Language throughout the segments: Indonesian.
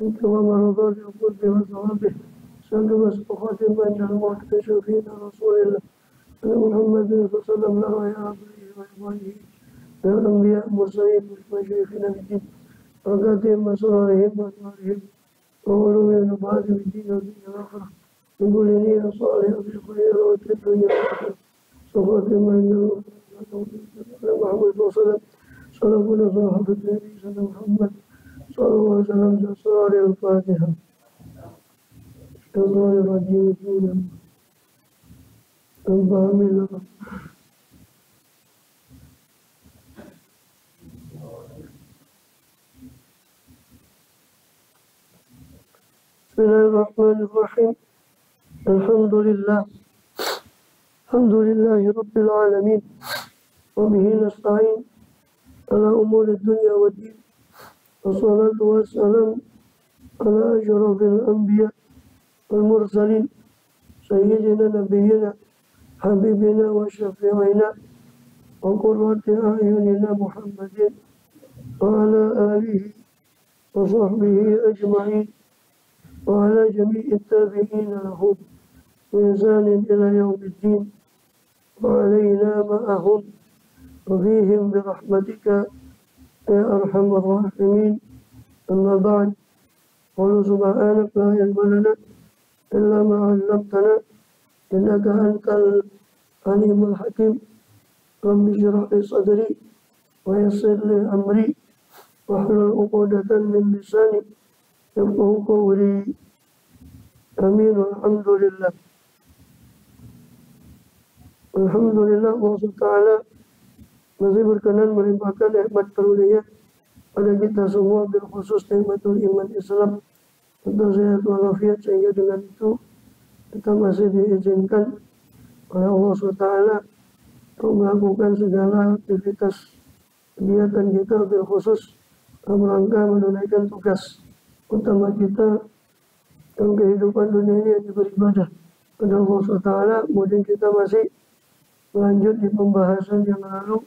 كما مرضات يقول بها صحابه سلم مسبوقات بين الموت كشفين رسول الله أن محمد صلى الله عليه وسلم نرى يا أبيه وإخوانه من الأنبياء المرسلين مشايخنا بالدين بركاتهم وأسرارهم وأسرارهم وعلوم نفعات بالدين والدنيا والآخرة من كل نية صالحة في الخير والدنيا والآخرة صفاتهم عند الله محمد صلى الله عليه وسلم صلى صحابة النبي صلى محمد صلى الله عليه وسلم بأسرار الفاتحة الشيطان الرجيم جودا الفهم الله بسم الله الرحمن الرحيم الحمد لله رب العالمين وبه نستعين على أمور الدنيا والدين والصلاة والسلام على أشرف الأنبياء والمرسلين سيدنا نبينا حبيبنا وشفيعنا وقرة أعيننا محمد وعلى آله وصحبه أجمعين وعلى جميع التابعين لهم بإحسان إلى يوم الدين وعلينا معهم وفيهم برحمتك يا أرحم الراحمين أما بعد قل سبحانك لا علم لنا إلا ما علمتنا إنك أنت العليم الحكيم رب اشرح لي صدري ويسر لي أمري واحلل عقدة من لساني يفقهوا قولي آمين والحمد لله. Alhamdulillah Allah Ta'ala masih berkenan melimpahkan nikmat karunia pada kita semua, berkhusus nikmatul iman Islam serta sehat walafiat, sehingga dengan itu kita masih diizinkan oleh Allah SWT untuk melakukan segala aktivitas kegiatan kita, berkhusus dalam rangka menunaikan tugas utama kita dalam kehidupan dunia ini, yaitu beribadah kepada Allah SWT. Kemudian kita masih lanjut di pembahasan yang lalu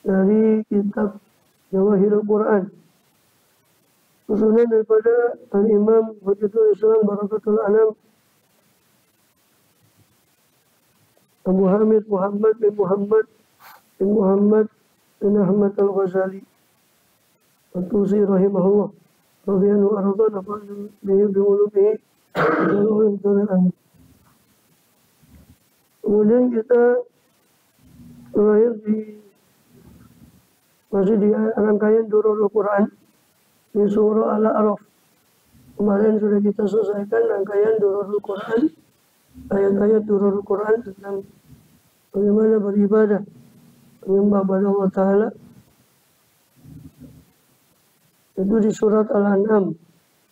dari kitab Jawahirul Quran, susunan daripada Al-Imam Hujjatul Islam Barakatul Anam Abu Hamid Muhammad bin Muhammad bin Ahmad Al-Ghazali Al-Tusi rahimahullah radhiyallahu anhu nafa'ana bihi bi'ulumihi amin. Kemudian kita terakhir masih di rangkaian Durarul Quran di surah Al-A'raf. Kemarin sudah kita selesaikan rangkaian Durarul Quran, ayat-ayat Durarul Quran tentang bagaimana beribadah menyembah pada Allah Ta'ala. Itu di surat Al-An'am.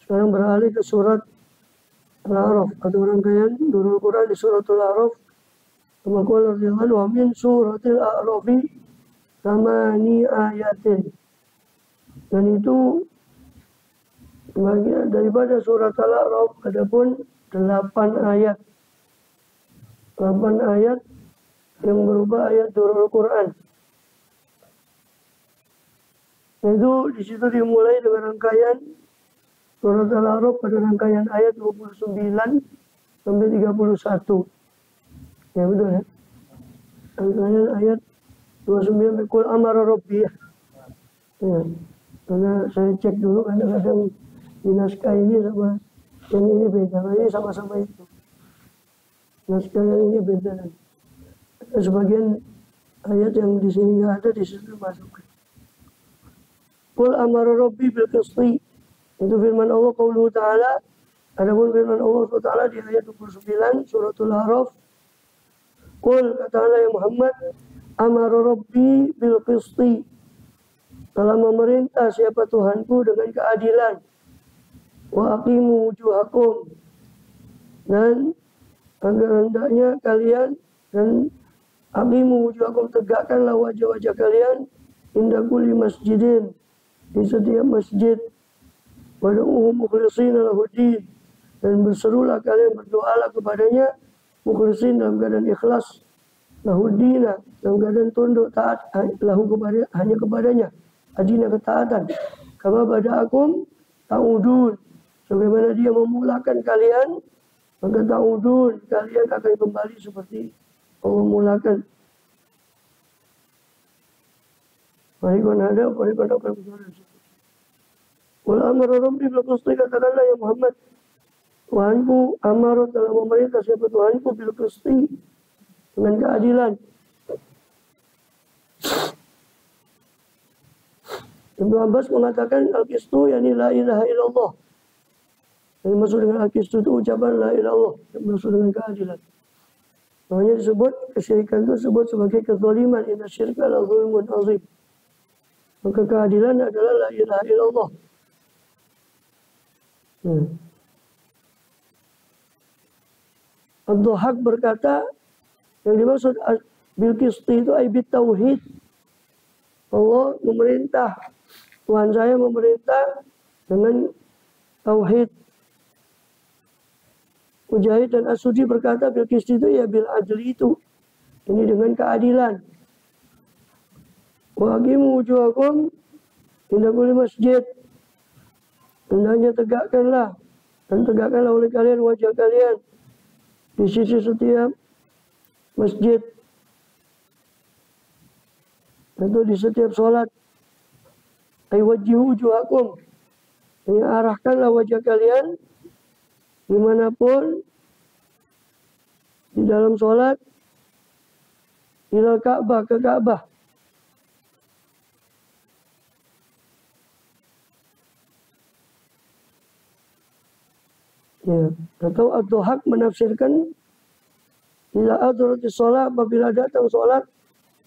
Sekarang beralih ke surat Al-A'raf atau rangkaian Durarul Quran di surat Al-A'raf. Kama qala radhiyallahu anhu min suratil A'rafi samani ayatin. Dan itu bagian daripada surat Al-A'raf, adapun 8 ayat. 8 ayat yang berupa ayat Durarul Quran. Itu di situ dimulai dengan rangkaian surat Al-A'raf pada rangkaian ayat 29 sampai 31. Ya betul ya. Rangkaian ayat 29 Qul amara rabbi ya. Karena saya cek dulu, kadang-kadang di naskah ini sama yang ini beda. Ini sama-sama itu. Naskah yang ini beda. Sebagian ayat yang di sini nggak ada, di situ masuk. Qul amara rabbi bil qisti. Itu firman Allah qauluhu ta'ala. Adapun firman Allah SWT di ayat 29 suratul A'raf. Qul katakanlah ya Muhammad, amara rabbi bil qisti. Telah memerintah siapa Tuhanku dengan keadilan. Wa aqimu wujuhakum. Dan agar hendaknya kalian dan aqimu wujuhakum, tegakkanlah wajah-wajah kalian inda kulli masjidin, di setiap masjid. Wad'uhu mukhlishina lahuddin, dan berserulah kalian, berdoalah kepadanya mukhlisin dalam keadaan ikhlas, lahuddina dalam keadaan tunduk taat lahu kepada hanya kepadanya, adina ketaatan. Kama bada'akum, ta'udun, sebagaimana dia memulakan kalian, maka ta'udun, kalian akan kembali seperti Allah mulakan. Farikun ada, farikun akan kembali. Wal amru rabbi bil qisti, katakanlah ya Muhammad, Tuhanku amar telah memerintah siapa Tuhanku bil qisti, dengan keadilan. Ibnu Abbas mengatakan al-qistu yani la ilaha illallah. Yang maksud dengan al-qistu itu ucapan la ilaha illallah, yang maksud dengan keadilan. Makanya disebut kesyirikan itu disebut sebagai kezaliman, inna syirka la zulmun azim. Maka keadilan adalah la ilaha illallah. Ad-Dhahhak berkata, yang dimaksud bil qisti itu ay bit tauhid. Allah memerintah, Tuhan saya memerintah dengan tauhid. Mujahid dan As-Sudi berkata bil qisti itu ya bil adli itu. Ini dengan keadilan. Wa aqimu wujuhakum inda kulli masjid. Hendaknya tegakkanlah dan tegakkanlah oleh kalian wajah kalian di sisi setiap masjid atau di setiap sholat. Aywajihu wujuhakum, ini arahkanlah wajah kalian dimanapun di dalam sholat ilal Ka'bah, ke Ka'bah. Ya, atau Ad-Dhahhak menafsirkan ila adratis sholat, apabila datang sholat,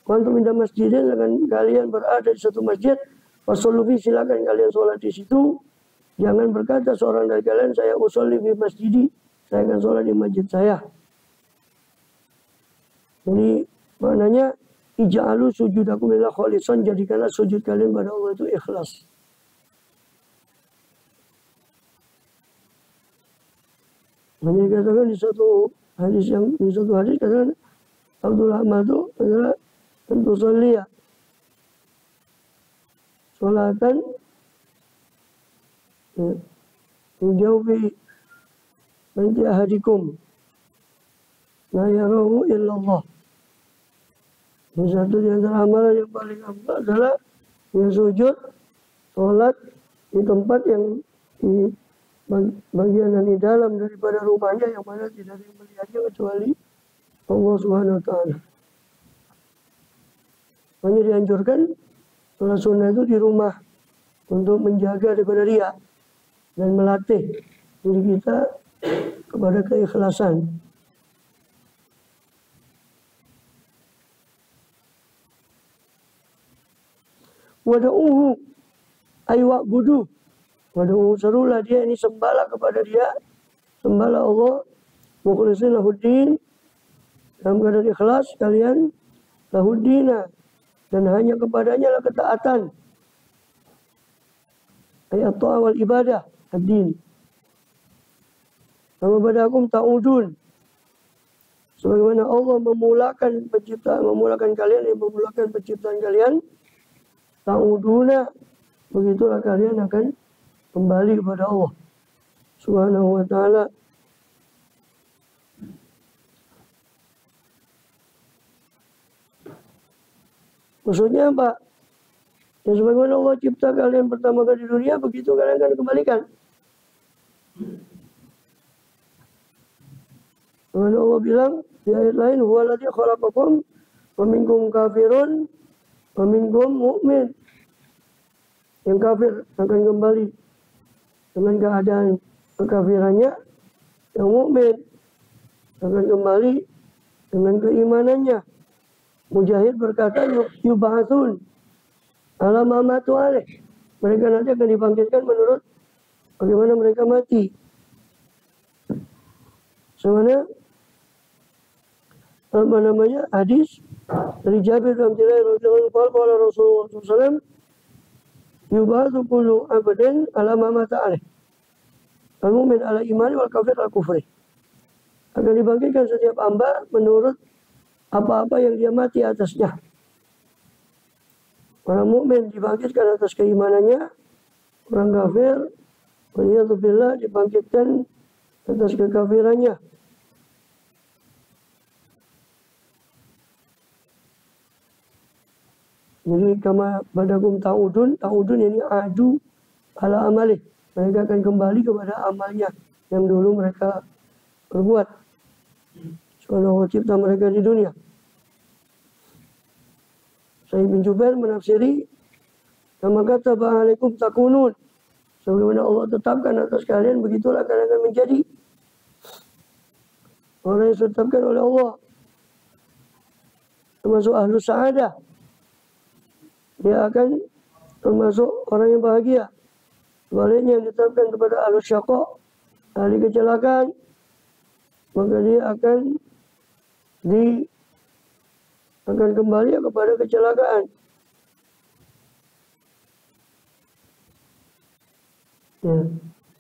wantum inda masjidin, dengan kalian berada di satu masjid, wasolufi, silakan kalian sholat di situ. Jangan berkata seorang dari kalian, saya usolli fi masjidi, saya akan sholat di masjid saya. Jadi maknanya ija'alu sujudakum lillah khalisan, jadikanlah sujud kalian pada Allah itu ikhlas. Hanya dikatakan di satu hadis katakan Abdul Rahman itu adalah tentu sholia sholatan menjauhi baiti ahadikum la yarahu illallah. Ini satu di antara amalan yang paling afdal adalah yang sujud sholat di tempat yang di bagian yang di dalam daripada rumahnya, yang mana tidak ada yang melihatnya kecuali Allah Subhanahu wa ta'ala. Hanya dianjurkan sholat sunnah itu di rumah untuk menjaga daripada riya dan melatih diri kita kepada keikhlasan. Wada'uhu aywa'budu, wada'uhu, serulah dia, ini sembahlah kepada dia, sembahlah Allah, mukhlisin lahuddin, dalam keadaan ikhlas kalian, lahuddina, dan hanya kepadanya lah ketaatan. Ayat ta'awal ibadah ad-din. Nama badakum ta'udun, sebagaimana Allah memulakan kalian, yang memulakan penciptaan kalian, ta'uduna, begitulah kalian akan kembali kepada Allah Subhanahu wa ta'ala. Maksudnya apa? Ya sebagaimana Allah cipta kalian pertama kali di dunia, begitu kalian akan kembalikan. Karena Allah bilang di ayat lain, huwaladzi khalaqakum wa minkum kafirun wa minkum mu'min. Yang kafir akan kembali dengan keadaan kekafirannya, yang mukmin akan kembali dengan keimanannya. Mujahid berkata, yub'atsun ala ma matu alaih. Mereka nanti akan dibangkitkan menurut bagaimana mereka mati. Sebenarnya hadis dari Jabir bin Abdullah radhiyallahu anhu, qala Rasulullah sallallahu alaihi wasallam, yub'atsu kullu abdin ala ma mata alaih. Al-mu'min ala imani wal kafir ala kufri. Akan dibangkitkan setiap hamba menurut apa-apa yang dia mati atasnya. Orang mukmin dibangkitkan atas keimanannya, orang kafir waliyadzubillah, dibangkitkan atas kekafirannya. Jadi kama badakum ta'udun ini adu ala amalih. Mereka akan kembali kepada amalnya yang dulu mereka perbuat. Soalnya Allah cipta mereka di dunia. Sa'id bin Jubair menafsiri, kama kataba alaikum takunun. Sebagaimana Allah tetapkan atas kalian, begitulah kalian akan menjadi. Orang yang ditetapkan oleh Allah, termasuk ahlu sa'adah, dia akan termasuk orang yang bahagia. Sebaliknya yang ditetapkan kepada ahlu syaqa, ahli kecelakaan, maka dia akan kembali kepada kecelakaan. Ya.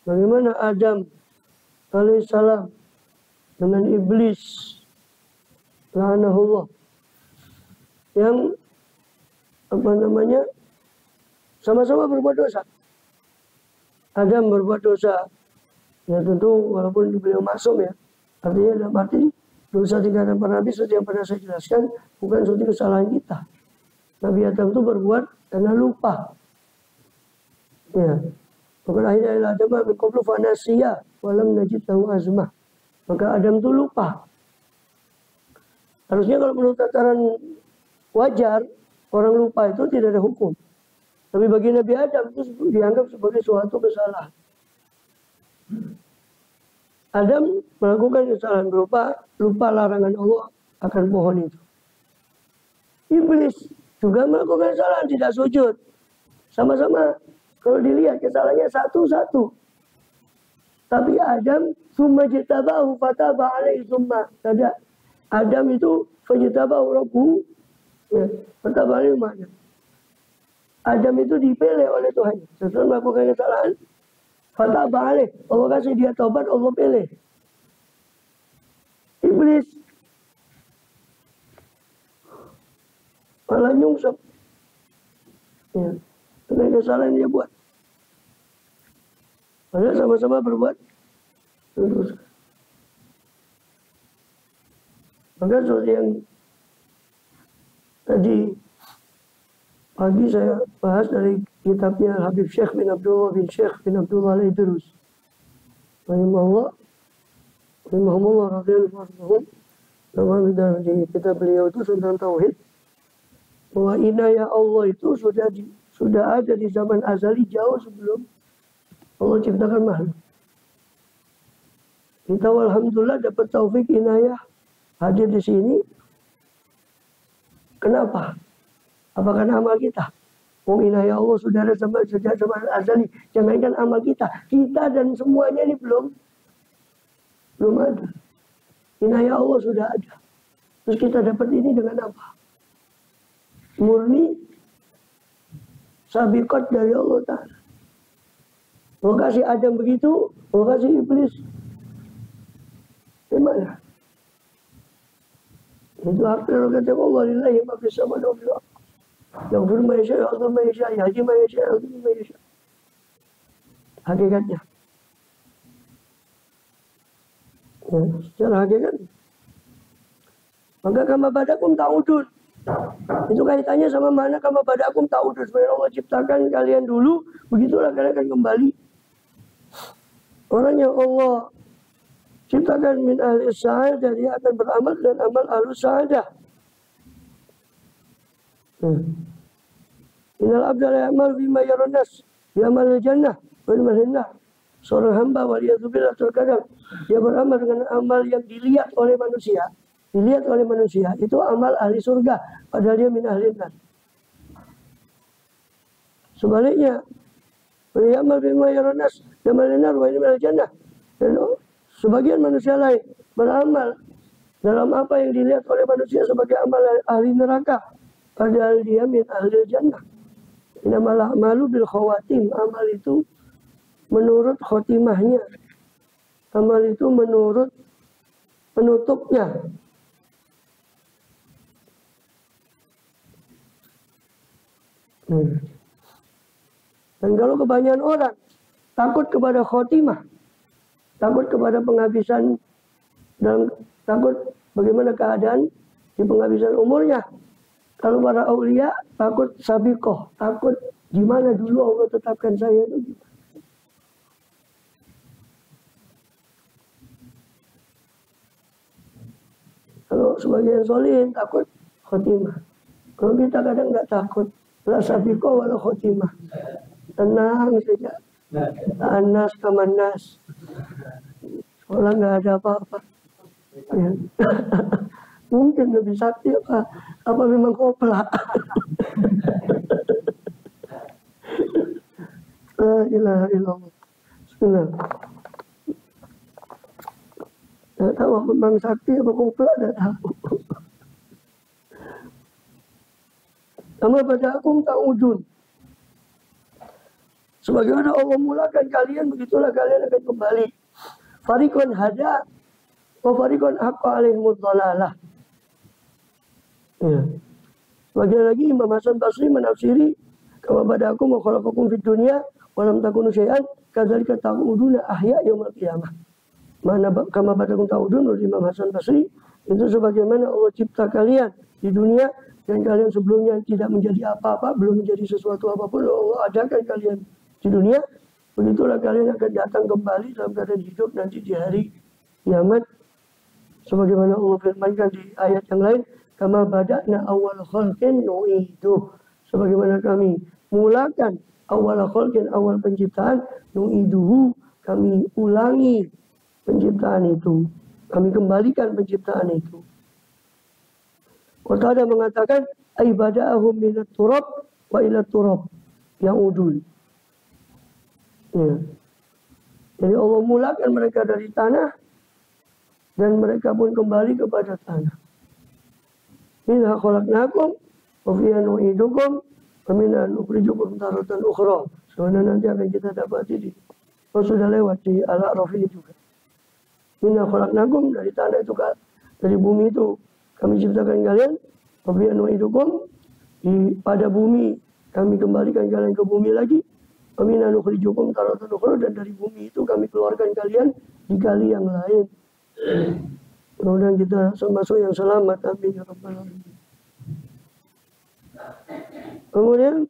Bagaimana Adam alaihissalam dengan iblis la'anahullah yang sama-sama berbuat dosa. Adam berbuat dosa, ya tentu walaupun beliau maksum ya, artinya dalam arti dosa tingkatan para nabi seperti yang pernah saya jelaskan bukan suatu kesalahan kita. Nabi Adam itu berbuat karena lupa. Ya. Maka akhirnya Adam min qablu fa nasiya wa lam najid lahu azmah. Maka Adam itu lupa. Harusnya kalau menurut tataran wajar, orang lupa itu tidak ada hukum. Tapi bagi Nabi Adam itu dianggap sebagai suatu kesalahan. Adam melakukan kesalahan berupa lupa larangan Allah akan pohon itu. Iblis juga melakukan kesalahan, tidak sujud. Sama-sama kalau dilihat kesalahannya satu-satu. Tapi Adam summa jitabahu fataba alaihi summa. Adam itu fajitabahu rabbuhu. Ya, fataba alaihi mana? Adam itu dipilih oleh Tuhan. Setelah melakukan kesalahan, fataba alaihi. Allah kasih dia taubat, Allah pilih. Iblis malah nyungsep. Ya. Dengan kesalahan dia buat. Padahal sama-sama berbuat dosa. Maka seperti yang tadi pagi saya bahas dari kitabnya Habib Syekh bin Abdullah Al-Idrus. Rahimahullah radhiyallahu anhu. Dalam kitab beliau itu tentang tauhid, bahwa inayah Allah itu sudah ada di zaman azali jauh sebelum Allah ciptakan makhluk. Kita alhamdulillah dapat taufik inayah hadir di sini. Kenapa? Apa karena amal kita? Inayah Allah sudah ada sejak zaman azali. Jangankan amal kita dan semuanya ini belum ada. Inayah Allah sudah ada. Terus kita dapat ini dengan apa? Murni sabiqat dari Allah Ta'ala. Allah kasih Adam begitu, Allah kasih Iblis. Gimana? Itu hak prerogatif Allah, lillahi ma fis samawati wa fil ardh. Yaghfiru ma yasha, yu'adhibu ma yasha, yahdi ma yasha, yudhillu ma yasha. Hakikatnya. Ya, secara hakikat. Maka kama badakum ta'udun. Itu kaitannya sama mana kama badakum ta'udun. Sebenarnya Allah ciptakan kalian dulu, begitulah kalian akan kembali. Orang yang Allah ciptakan min ahli sa'adah, dia akan beramal dan amal ahli sa'adah. Innal abda la ya'mal bima yaranas, ya'mal jannah wa ya'mal nar. Seorang hamba waliyadzubillah terkadang dia beramal dengan amal yang dilihat oleh manusia. Itu amal ahli surga, padahal dia min ahli nar. Sebaliknya, beramal bima yaranas, ya'mal nar wa ya'mal jannah. Dan sebagian manusia lain beramal dalam apa yang dilihat oleh manusia sebagai amal ahli neraka, padahal dia min ahli jannah. Innamal a'malu bil khawatim. Amal itu menurut khotimahnya. Amal itu menurut penutupnya. Dan kalau kebanyakan orang takut kepada khotimah, takut kepada penghabisan, dan takut bagaimana keadaan di penghabisan umurnya. Kalau para aulia takut sabiqoh, takut gimana dulu Allah tetapkan saya itu gimana. Kalau sebagian solihin takut khotimah. Kalau kita kadang nggak takut, la sabiqoh wala khotimah. Tenang saja. Anas kamanas. Seolah nggak ada apa-apa. Ya. Mungkin lebih sakti apa memang kopla. La ilaha illallah. Bismillah. Tidak tahu apa memang sakti apa kopla, tidak tahu. Sama pada akum ta'udun. Sebagaimana Allah mulakan kalian, begitulah kalian akan kembali. Farikon hada, wa farikon haqqa alaihimud dhalalah. Ya. Bagian lagi Imam Hasan Basri menafsiri, kama bada'akum wa khalaqakum fid dunya wa lam takunu syai'an kadzalika ta'uduna ahya yaumil qiyamah. Mana kama bada'akum ta'udun menurut Imam Hasan Basri, itu sebagaimana Allah cipta kalian di dunia dan kalian sebelumnya tidak menjadi apa-apa, belum menjadi sesuatu apapun, Allah adakan kalian di dunia, begitulah kalian akan datang kembali dalam keadaan hidup nanti di hari kiamat. Sebagaimana Allah firmankan di ayat yang lain, kama bada'na awal khalqin nu'iduh. Sebagaimana kami mulakan awal khalqin, awal penciptaan, nu'iduhu, kami ulangi penciptaan itu. Kami kembalikan penciptaan itu. Qatadah mengatakan, ay bada'ahum minat turab wa ila turab yang udul. Ya. Jadi Allah mulakan mereka dari tanah dan mereka pun kembali kepada tanah. Minha khalaqnakum wa fiha nu'idukum wa minha nukhrijukum taratan ukhra. Sebenarnya nanti akan kita dapati di sudah lewat di Al-A'raf ini juga. Minha khalaqnakum, dari tanah itu, dari bumi itu kami ciptakan kalian, wa fiha nu'idukum, pada bumi kami kembalikan kalian ke bumi lagi. Amin anukhrijukum taratan ukhra, dan dari bumi itu kami keluarkan kalian di kali yang lain. Mudah-mudahan kita termasuk yang selamat. Amin ya rabbal alamin. Kemudian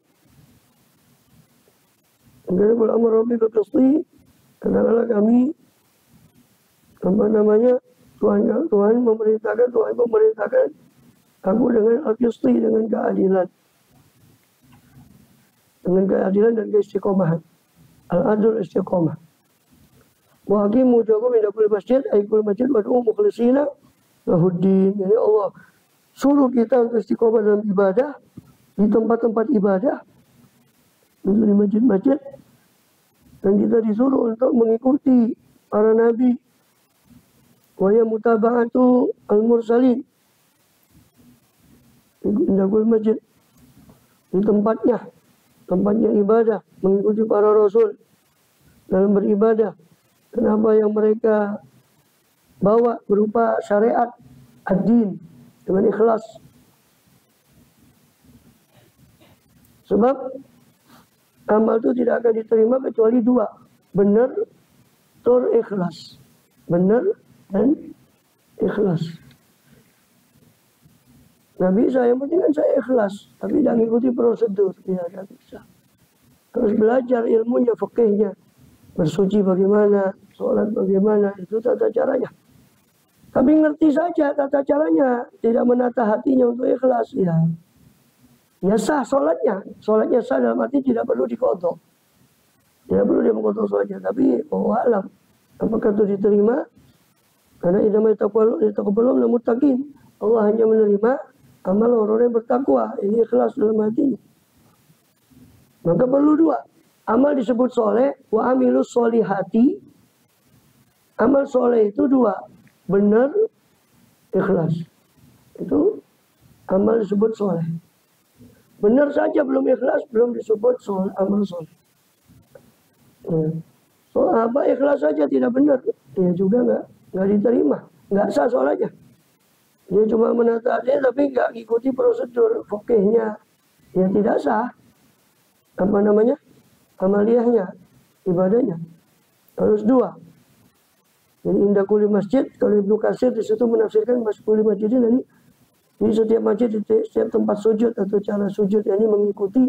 qul amru rabbi bil qisti, katakanlah kami Tuhan memerintahkan aku dengan al-qisti, dengan keadilan. Dengan keadilan dan keistiqomahan. Al-adul istiqomah. Wa aqimu wujuhakum inda kulli masjid, ay kulli masjid wad'u mukhlishina lahuddin. Jadi Allah suruh kita untuk istiqomah dalam ibadah, di tempat-tempat ibadah, untuk di masjid-masjid, dan kita disuruh untuk mengikuti para nabi. Wa ya mutaba'atu al-mursalin. Inda kulli masjid, di tempatnya ibadah, mengikuti para rasul dalam beribadah, dan apa yang mereka bawa berupa syariat ad-din dengan ikhlas. Sebab amal itu tidak akan diterima kecuali dua, benar tur ikhlas. Benar dan ikhlas. Nggak bisa, yang penting kan saya ikhlas, tapi tidak mengikuti prosedur, ya nggak bisa. Harus belajar ilmunya, fikihnya, bersuci bagaimana, sholat bagaimana, itu tata caranya. Tapi ngerti saja tata caranya, tidak menata hatinya untuk ikhlas, ya sah sholatnya sah dalam arti tidak perlu dikodok, tidak perlu dia mengkodok sholatnya, tapi alam, apakah itu diterima? Karena idama yataqabbalu minal muttaqin, Allah hanya menerima amal orang yang bertakwa, ini ikhlas dalam hatinya. Maka perlu dua. Amal disebut soleh, wa amilus solihati. Amal soleh itu dua, benar, ikhlas. Itu amal disebut soleh. Benar saja belum ikhlas, belum disebut amal soleh. Apa ikhlas saja tidak benar, ya juga nggak diterima, nggak sah sholatnya. Dia cuma menata dia tapi nggak ngikuti prosedur fikihnya, ya tidak sah. Apa namanya? Amaliyahnya. ibadahnya. Harus 2. Jadi indah kuli masjid, kalau Ibnu Katsir di situ menafsirkan kuli masjid ini, di setiap masjid, di setiap tempat sujud atau cara sujud ini mengikuti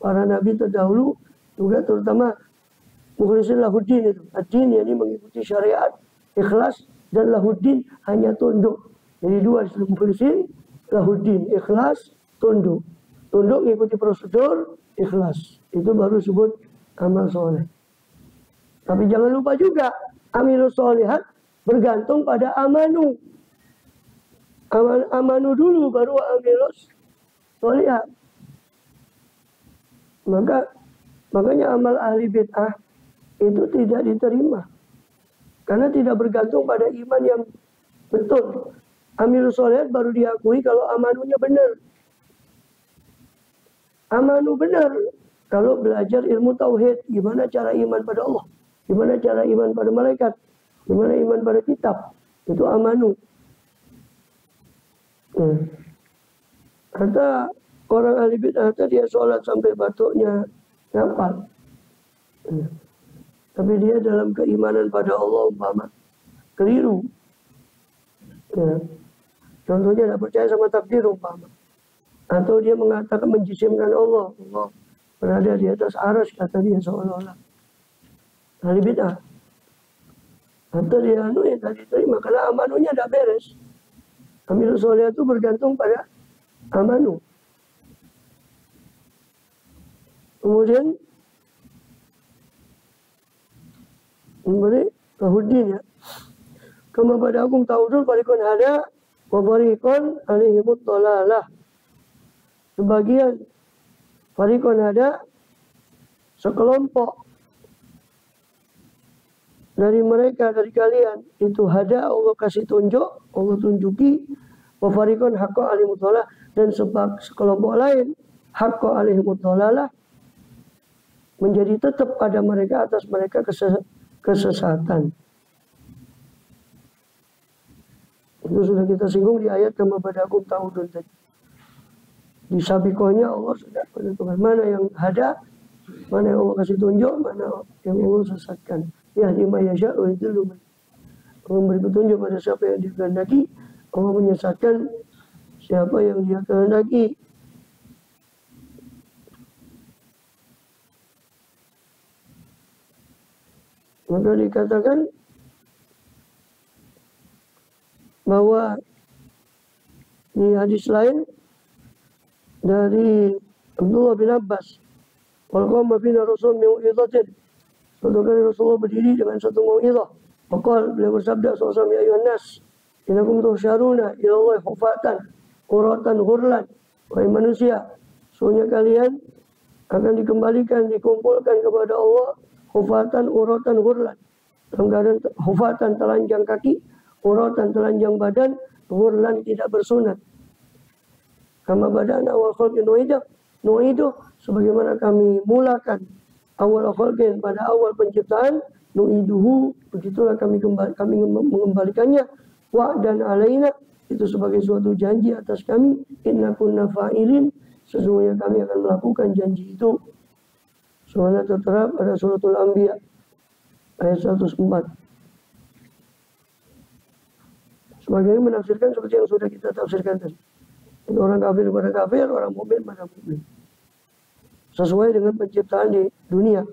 para nabi terdahulu, juga terutama mukhlisin lahuddin itu. Ad-din ini mengikuti syariat, ikhlas, dan lahuddin hanya tunduk. Jadi 2 mukhlisin, lahuddin, ikhlas, tunduk. Tunduk mengikuti prosedur, ikhlas. Itu baru sebut amal soleh. Tapi jangan lupa juga, amilus solihat bergantung pada amanu. Amanu dulu baru amilus solihat. Makanya amal ahli bid'ah itu tidak diterima. Karena tidak bergantung pada iman yang betul. Amilus solihat baru diakui kalau amanunya benar. Amanu benar kalau belajar ilmu tauhid, gimana cara iman pada Allah. Gimana cara iman pada malaikat? Gimana iman pada kitab? Itu amanu. Kata orang ahli bid'ah, dia sholat sampai batuknya ngapal. Tapi dia dalam keimanan pada Allah umpama keliru. Contohnya tidak percaya sama takdir umpama. Atau dia mengatakan menjisimkan Allah. Allah berada di atas arsy, kata dia seolah-olah. Ahli bid'ah. Atau dia tadi terima karena amanunya tidak beres. Amil soleh itu bergantung pada amanu. Kemudian memberi lahuddin ya. Kama pada akum ta'udun farikun hada wa farikun alihimut dolalah. Sebagian farikun hada, sekelompok dari mereka, dari kalian itu hada, Allah kasih tunjuk, Allah tunjuki. Wa farikun haqqa alihimut dolalah, dan sekelompok lain haqqa alihimut dolalah, menjadi tetap pada mereka, atas mereka kesesatan. Itu sudah kita singgung di ayat kama badakum ta'udun tadi. Di sabikohnya Allah sudah menentukan mana yang hada, mana yang Allah kasih tunjuk, mana yang Allah sesatkan. Ya lima yasha wa yudillu. Allah memberi petunjuk pada siapa yang dia kehendaki, Allah menyesatkan siapa yang dia kehendaki. Maka dikatakan bahwa di hadis lain dari Abdullah bin Abbas, wal qama bina rasul mau'izatin. Suatu kali Rasulullah berdiri dengan satu mau'izah. Maka beliau bersabda sallallahu alaihi wasallam, innakum tuhsyaruna ila Allah hufatan uratan ghurlan. Wahai manusia, sesungguhnya kalian akan dikembalikan, dikumpulkan kepada Allah hufatan uratan ghurlan. Dalam keadaan hufatan telanjang kaki, uratan telanjang badan, ghurlan tidak bersunat. Kama badana awal khalqin nu'idu, sebagaimana kami mulakan awal khalqin pada awal penciptaan, nu'iduhu, begitulah kami mengembalikannya. Wa'dan alaina, itu sebagai suatu janji atas kami. Inna kunna fa'ilin, sesungguhnya kami akan melakukan janji itu. Soalnya tertera pada suratul Anbiya ayat 104. Sebagian menafsirkan seperti yang sudah kita tafsirkan tadi. Itu orang kafir pada kafir, orang mukmin pada mukmin. Sesuai dengan penciptaan di dunia.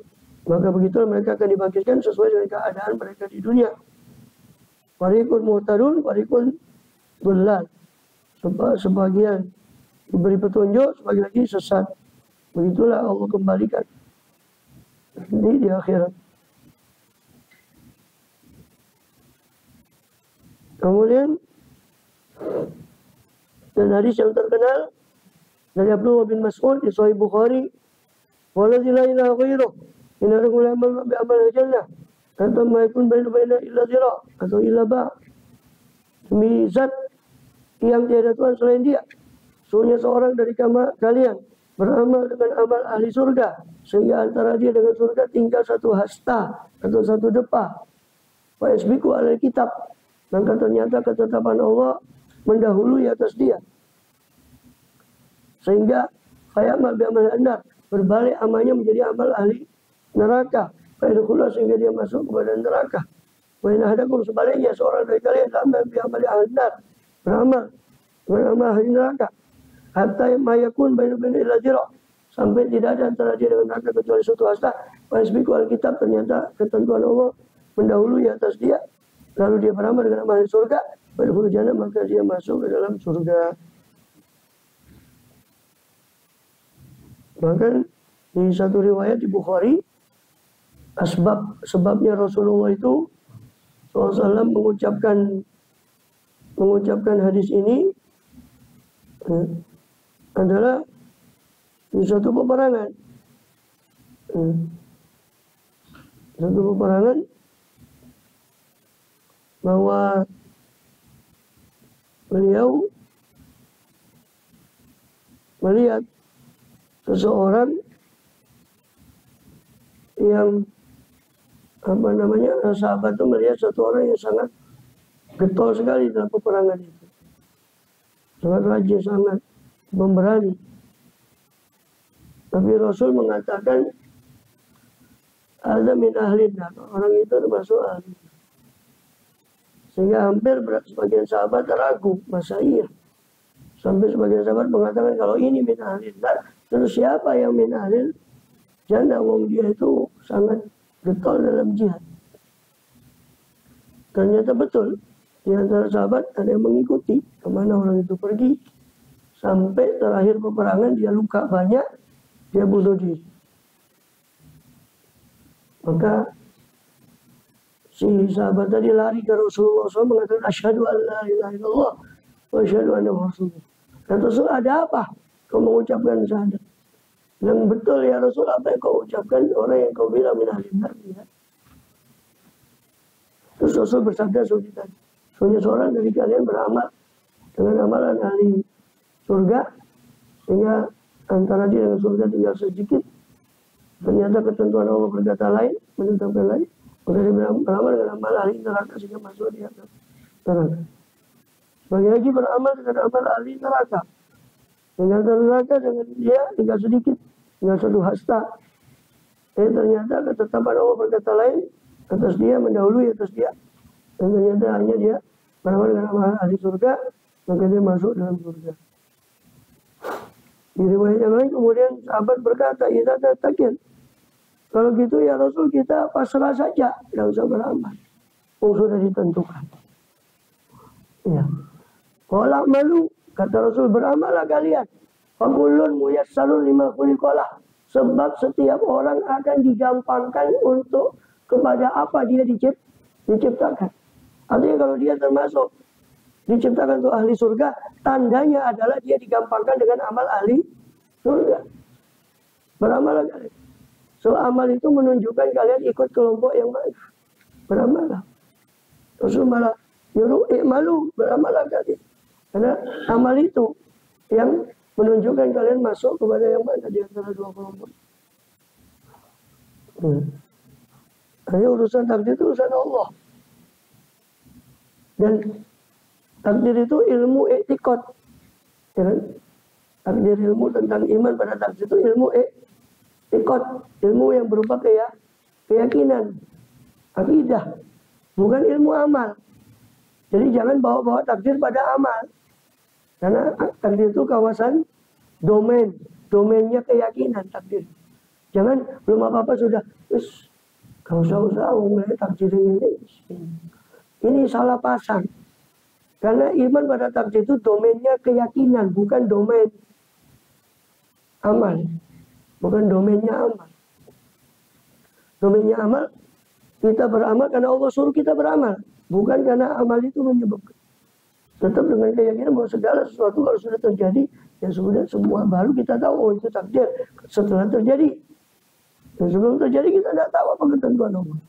Maka begitulah mereka akan dibangkitkan sesuai dengan keadaan mereka di dunia. Fariqun muhtadun, fariqun dhallal. Sebagian diberi petunjuk, sebagian lagi sesat. Begitulah Allah kembalikan di akhirat. Kemudian dan hadis yang terkenal dari Abdullah bin Mas'ud di Sahih Bukhari, "Waladzi la ilaha ghairuh, inna lakum amal bi amal jannah, hatta ma yakun baina illa zira atau illa ba." Demi zat yang tiada Tuhan selain Dia, sesungguhnya seorang dari kalian beramal dengan amal ahli surga, sehingga antara dia dengan surga tinggal satu hasta atau satu depa. Wa yasbiqu alal kitab, maka ternyata ketetapan Allah mendahului atas dia. Sehingga fayamal bi amal nar, berbalik amalnya menjadi amal ahli neraka. fayadkhuluha, sehingga dia masuk kepada neraka. Wa in ahadakum, sebaliknya seorang dari kalian amal bi amali ahli nar, beramal dengan amal ahli neraka, hatta ma yakun bainahu illa zira, sampai tidak ada antara dia dengan neraka kecuali satu hasta. Wa yasbiqu al-kitab, ternyata ketentuan Allah mendahului atas dia, lalu dia beramal dengan amal surga, fayadkhulu jannah, maka dia masuk ke dalam surga. Bahkan di satu riwayat di Bukhari, sebabnya Rasulullah itu SAW mengucapkan hadis ini adalah di suatu peperangan. Satu peperangan bahwa beliau melihat seseorang yang sahabat itu melihat satu orang yang sangat getol sekali dalam peperangan itu, sangat rajin, sangat memberani. Tapi Rasul mengatakan ada min ahli nar, orang itu termasuk ahli. Sehingga hampir sebagian sahabat ragu, masa iya? Sampai sebagian sahabat mengatakan kalau ini min ahli nar, terus siapa yang min ahli jannah? Wong dia itu sangat getol dalam jihad. Ternyata betul, di antara sahabat ada yang mengikuti kemana orang itu pergi, sampai terakhir peperangan dia luka banyak, dia bunuh diri. Maka si sahabat tadi lari ke Rasulullah SAW mengatakan, asyhadu an la ilaha illallah wa asyhadu anna Rasulullah. Kata Rasul, ada apa kau mengucapkan syahadat? Yang betul ya Rasul, apa yang kau ucapkan, orang yang kau bilang min ahli nar. Terus Rasul bersabda seperti tadi, soalnya seorang dari kalian beramal dengan amalan ahli surga, sehingga antara dia dengan surga tinggal sedikit. Ternyata ketentuan Allah berkata lain, menetapkan lain. Maka dia beramal dengan amal ahli neraka sehingga masuk di neraka. Bagi lagi beramal dengan amal ahli neraka, tinggal neraka dengan dia tinggal sedikit, tinggal satu hasta. Ternyata ketetapan Allah berkata lain, atas dia, mendahului atas dia. Dan ternyata hanya dia beramal dengan amal ahli surga, maka dia masuk dalam surga. Di riwayat yang lain kemudian sahabat berkata, "Idza tatakir." Kalau gitu ya Rasul, kita pasrah saja, tidak usah beramal. Sudah ditentukan. Ya. Qala malu, kata Rasul, beramallah kalian. Fakullun muyassarun lima khuliqalah. Sebab setiap orang akan digampangkan untuk kepada apa dia diciptakan. Artinya kalau dia termasuk diciptakan untuk ahli surga, tandanya adalah dia digampangkan dengan amal ahli surga. Beramallah kalian. So amal itu menunjukkan kalian ikut kelompok yang mana. Beramallah. Rasul malah nyuruh malu, beramallah kalian. Karena amal itu yang menunjukkan kalian masuk kepada yang mana di antara dua kelompok. Hanya urusan takdir itu urusan Allah. Dan takdir itu ilmu etikot. Ya, takdir ilmu tentang iman pada takdir itu ilmu etikot. Ilmu yang berupa keyakinan, akidah. Bukan ilmu amal. Jadi jangan bawa-bawa takdir pada amal. Karena takdir itu kawasan domainnya keyakinan takdir. Jangan belum apa-apa sudah, gak usah mulai takdir ini. Ini salah pasang. Karena iman pada takdir itu domainnya keyakinan, bukan domain amal. Bukan domainnya amal. Domainnya amal, kita beramal karena Allah suruh kita beramal. Bukan karena amal itu menyebabkan. Tetap dengan keyakinan bahwa segala sesuatu kalau sudah terjadi, ya sudah semua, baru kita tahu, oh itu takdir. Setelah terjadi. Dan sebelum terjadi kita tidak tahu apa ketentuan Allah.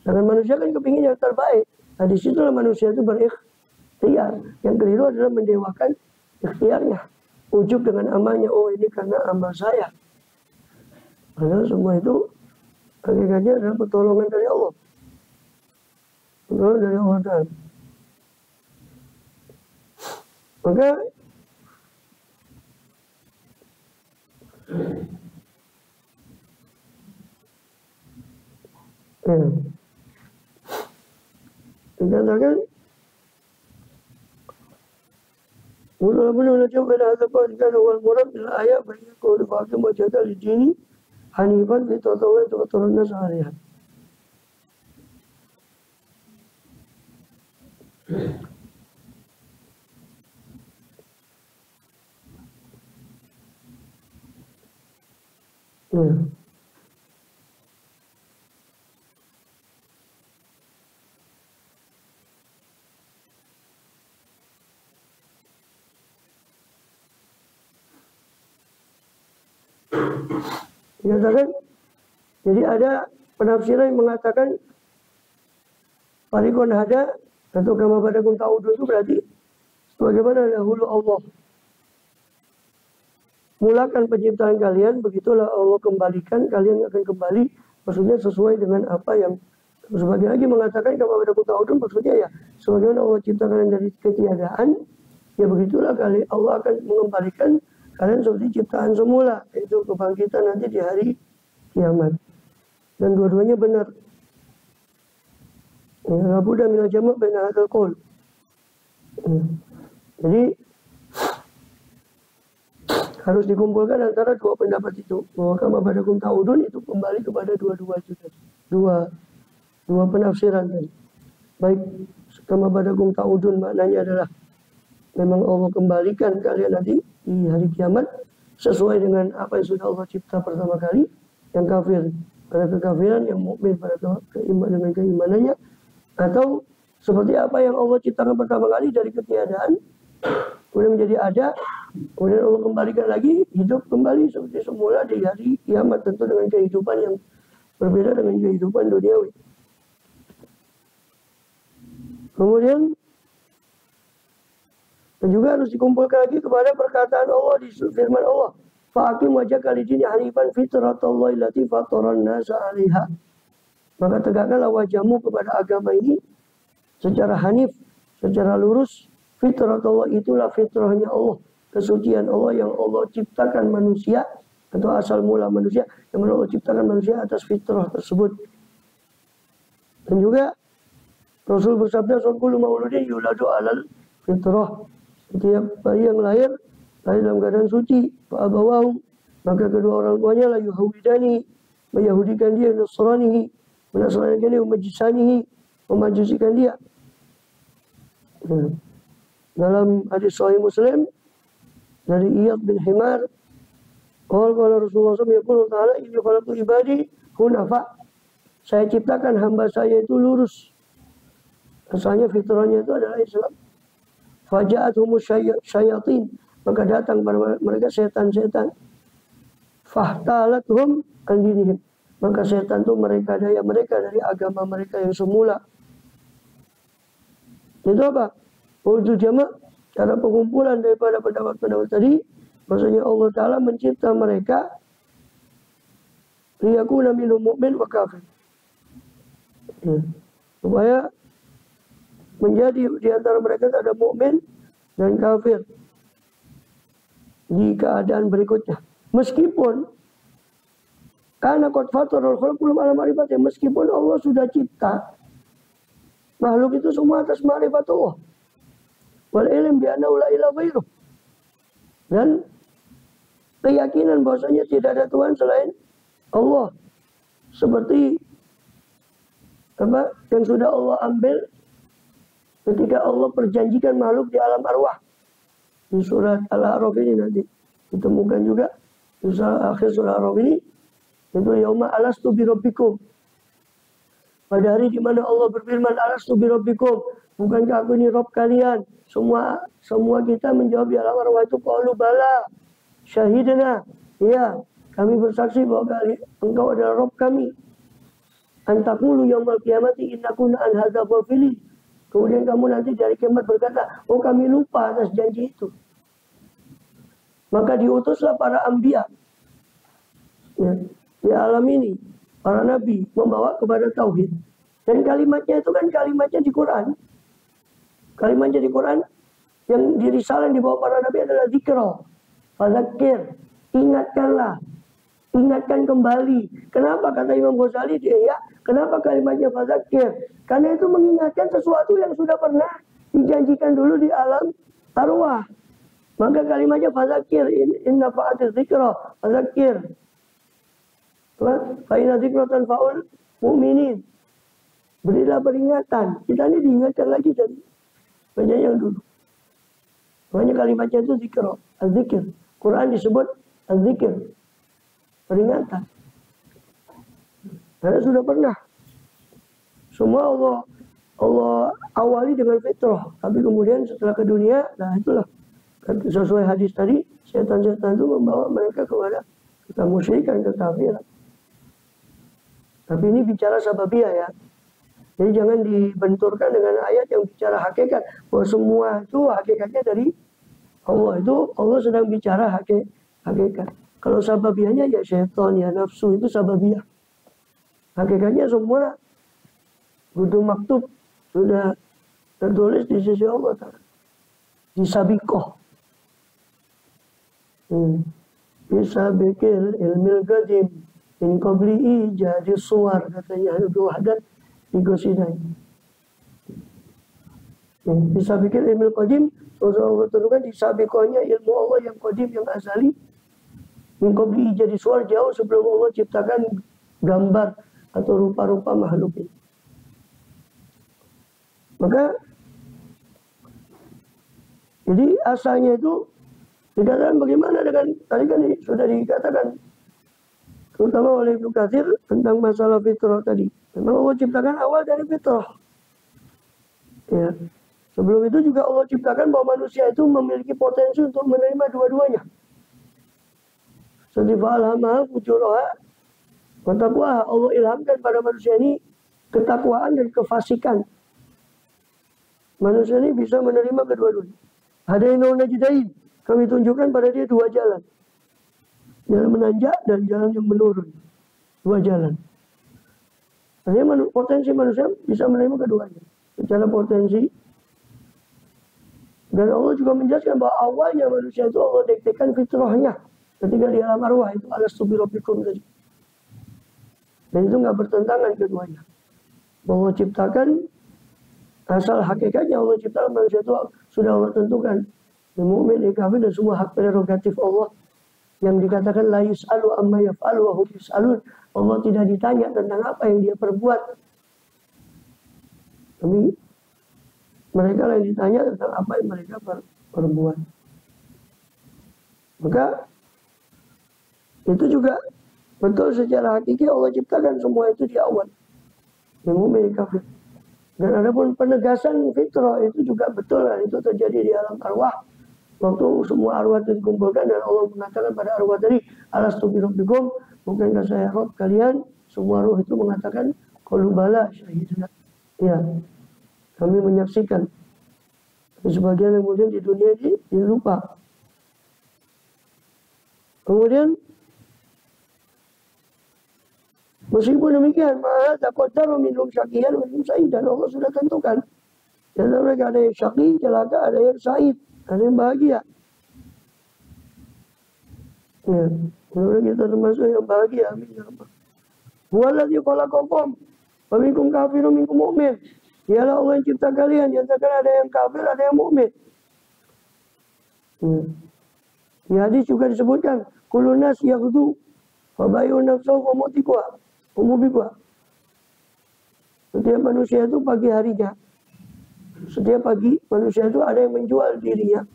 Sedangkan manusia kan kepingin yang terbaik. Nah disitulah manusia itu berikhtiar. Yang keliru adalah mendewakan ikhtiarnya. Ujub dengan amalnya, oh ini karena amal saya. Padahal semua itu hakikatnya adalah pertolongan dari Allah. Pertolongan dari Allah Ta'ala. Maka Ya. Dikatakan Mula benar coba dah dapat kan awal murad bila ayat bagi kau dipakai macam di sini Hanifan kita tahu itu keturunannya seharian. Dikatakan, jadi ada penafsiran yang mengatakan Farikun hada atau kama badakum ta'udun itu berarti sebagaimana dahulu Allah mulakan penciptaan kalian, begitulah Allah kembalikan, kalian akan kembali, maksudnya sesuai dengan apa yang sebagian lagi mengatakan kama badakum ta'udun, maksudnya ya sebagaimana Allah ciptakan kalian dari ketiadaan, ya begitulah kali Allah akan mengembalikan kalian seperti ciptaan semula, yaitu kebangkitan nanti di hari kiamat. Dan dua-duanya benar. La budda min al-jama' baina hadzal qaul. Jadi harus dikumpulkan antara dua pendapat itu. Bahwa kama badakum ta'udun itu kembali kepada dua-dua itu tadi. Dua penafsiran tadi. Baik kama badakum ta'udun maknanya adalah memang Allah kembalikan kalian nanti di hari kiamat sesuai dengan apa yang sudah Allah cipta pertama kali, yang kafir pada kekafiran, yang mukmin pada keimanan dengan keimanannya, atau seperti apa yang Allah ciptakan pertama kali dari ketiadaan kemudian menjadi ada, kemudian Allah kembalikan lagi hidup kembali seperti semula di hari kiamat, tentu dengan kehidupan yang berbeda dengan kehidupan duniawi. Kemudian dan juga harus dikumpulkan lagi kepada perkataan Allah di firman Allah, fa'akim wajhaka lid-dini hanifan fitratallahi allati fataran nasa 'alaiha. Maka tegakkanlah wajahmu kepada agama ini secara hanif, secara lurus. Fitratullah itulah fitrahnya Allah, kesucian Allah yang Allah ciptakan manusia atau asal mula manusia, yang Allah ciptakan manusia atas fitrah tersebut. Dan juga Rasul bersabda, "Kullu mauludin yuladu 'alal fitrah." Setiap bayi yang lahir dalam keadaan suci, fa'abawahu, maka kedua orang tuanya la yuhawidani, meyahudikan dia, nasranihi, menasranikan dia, umajisanihi, memajusikan dia. Dalam hadis Sahih Muslim dari Iyad bin Himar, qala Rasulullah sallallahu ta'ala inni khalaqtu ibadi hunafa. Saya ciptakan hamba saya itu lurus. Asalnya fitrahnya itu adalah Islam. Faja'athumus syayatin, maka datang pada mereka setan-setan. Fahtalathum an dinihim, maka setan itu mereka daya mereka dari agama mereka yang semula. Itu apa? Wujud jama', cara pengumpulan daripada pendapat-pendapat tadi, maksudnya Allah Ta'ala mencipta mereka liyakuna minhum mu'min wa kafir. Supaya menjadi di antara mereka ada mukmin dan kafir di keadaan berikutnya. Meskipun karena qad fatarul khalq kullu ala ma'rifatih, meskipun Allah sudah cipta makhluk itu semua atas ma'rifat Allah. Wal ilm bi anna la ilaha ghairuh. Dan keyakinan bahwasanya tidak ada Tuhan selain Allah. Seperti apa yang sudah Allah ambil ketika Allah perjanjikan makhluk di alam arwah. Di surat Al-A'raf ini nanti ditemukan juga di akhir surat Al-A'raf ini, itu yauma alastu bi rabbikum. Pada hari di mana Allah berfirman, alastu bi rabbikum, bukankah aku ini Rabb kalian? Semua kita menjawab di alam arwah itu qalu bala syahidna. Ya, kami bersaksi bahwa engkau adalah Rabb kami. Antakulu yaumul qiyamati inna kunna an hadza ghafilin. Kemudian kamu nanti dari kiamat berkata, oh kami lupa atas janji itu. Maka diutuslah para anbiya ya, di alam ini, para nabi membawa kepada tauhid. Dan kalimatnya itu kan kalimatnya di Quran. Kalimatnya di Quran yang di risalah yang dibawa para nabi adalah dzikra, fadzakir, ingatkanlah. ingatkan kembali. Kenapa kata Imam Ghazali di Ihya? Kenapa kalimatnya fadzakir? Karena itu mengingatkan sesuatu yang sudah pernah dijanjikan dulu di alam arwah. Maka kalimatnya fadzakir, inna fa'atiz dzikra, fadzakir. Fa inna dzikra tanfa'ul mu'minin. Berilah peringatan. Kita ini diingatkan lagi dari banyak yang dulu. Makanya kalimatnya itu zikra, az-zikir. Quran disebut az-zikir, peringatan. Karena sudah pernah. Semua Allah awali dengan fitrah. Tapi kemudian setelah ke dunia, nah itulah. Sesuai hadis tadi, setan-setan itu membawa mereka kepada kemusyrikan, kekafiran. Tapi ini bicara sababiyah ya. Jadi jangan dibenturkan dengan ayat yang bicara hakikat. Bahwa semua itu hakikatnya dari Allah. Itu Allah sedang bicara hakikat. Kalau sababiyahnya ya syaitan, ya nafsu, itu sababiyah. Hakikatnya semua kudu maktub, sudah tertulis di sisi Allah Ta'ala. Di sabikoh. Bisa bikin ilmil qadim in qabli'i jadi suar, katanya Habibul Wahdat di Gosinai. Bisa bikin ilmil qadim, Allah tentukan di sabikohnya ilmu Allah yang qadim, yang azali. In qabli'i jadi suar, jauh sebelum Allah ciptakan gambar atau rupa-rupa makhluk ini. Maka jadi asalnya itu dikatakan bagaimana dengan tadi kan sudah dikatakan terutama oleh Ibnu Katsir tentang masalah fitrah tadi. Memang Allah ciptakan awal dari fitrah. Ya. Sebelum itu juga Allah ciptakan bahwa manusia itu memiliki potensi untuk menerima dua-duanya. Seperti fa'alhamaha fujuraha wa taqwaha. Allah ilhamkan pada manusia ini ketakwaan dan kefasikan. Manusia ini bisa menerima kedua-duanya. Hadainahu najdain. Kami tunjukkan pada dia dua jalan. Jalan menanjak dan jalan yang menurun. Dua jalan. Artinya potensi manusia bisa menerima keduanya. Secara potensi. Dan Allah juga menjelaskan bahwa awalnya manusia itu Allah dekatkan fitrahnya. Ketika di alam arwah itu alastu bi rabbikum tadi. Dan itu nggak bertentangan keduanya. Bahwa Allah ciptakan asal hakikatnya Allah ciptakan manusia itu sudah Allah tentukan. Mukmin, kafir dan semua hak prerogatif Allah yang dikatakan la yus'alu amma yaf'alu wa hum yus'alun. Allah tidak ditanya tentang apa yang dia perbuat. Tapi mereka yang ditanya tentang apa yang mereka perbuat. Maka itu juga betul secara hakiki Allah ciptakan semua itu di awal. Mukmin, kafir. Dan adapun penegasan fitrah itu juga betul lah, itu terjadi di alam arwah. Waktu semua arwah itu dikumpulkan dan Allah mengatakan pada arwah tadi, alastu bi rabbikum, bukankah saya Rabb kalian? Semua ruh itu mengatakan, qalu bala syahidna. Ya, kami menyaksikan. Tapi sebagian yang kemudian di dunia ini dia lupa. Kemudian meskipun demikian, ma'al taqaddaru minhum syaqiyan wa minhum sa'id, dan Allah sudah tentukan. Jadi mereka ada yang syaqi, celaka, ada yang sa'id, ada yang bahagia. Ya, semoga kita termasuk yang bahagia. Amin ya rabbal. Huwallazi khalaqakum wa minkum kafirun minkum mu'min. Dialah Allah yang cipta kalian, yang ada yang kafir, ada yang mukmin. Di hadis juga disebutkan, kullun nas yaghdu fa bayyun nafsuhu wa mutiqwa. Setiap manusia itu pagi harinya, setiap pagi manusia itu ada yang menjual dirinya.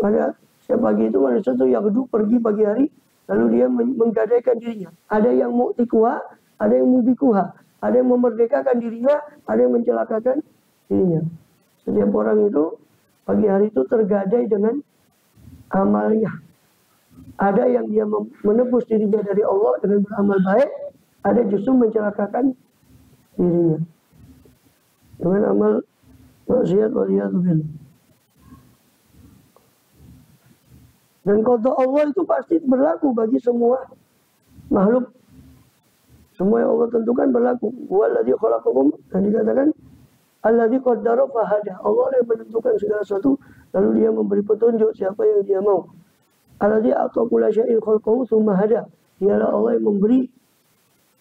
Pada setiap pagi itu manusia itu yang pergi pagi hari, lalu dia menggadaikan dirinya. Ada yang mu'tiqwa, ada yang mubikuha, ada yang memerdekakan dirinya, ada yang mencelakakan dirinya. Setiap orang itu pagi hari itu tergadai dengan amalnya. Ada yang dia menebus dirinya dari Allah dengan beramal baik, ada justru mencelakakan dirinya dengan amal maksiat waliyadzubillah. Dan qada Allah itu pasti berlaku bagi semua makhluk. Semua yang Allah tentukan berlaku. Wallazi khalaqakum, dan dikatakan allazi qaddara fahada. Allah yang menentukan segala sesuatu lalu dia memberi petunjuk siapa yang dia mau. Alladzi a'ta kulla syai'in khalqahu tsumma hada. Dialah Allah yang memberi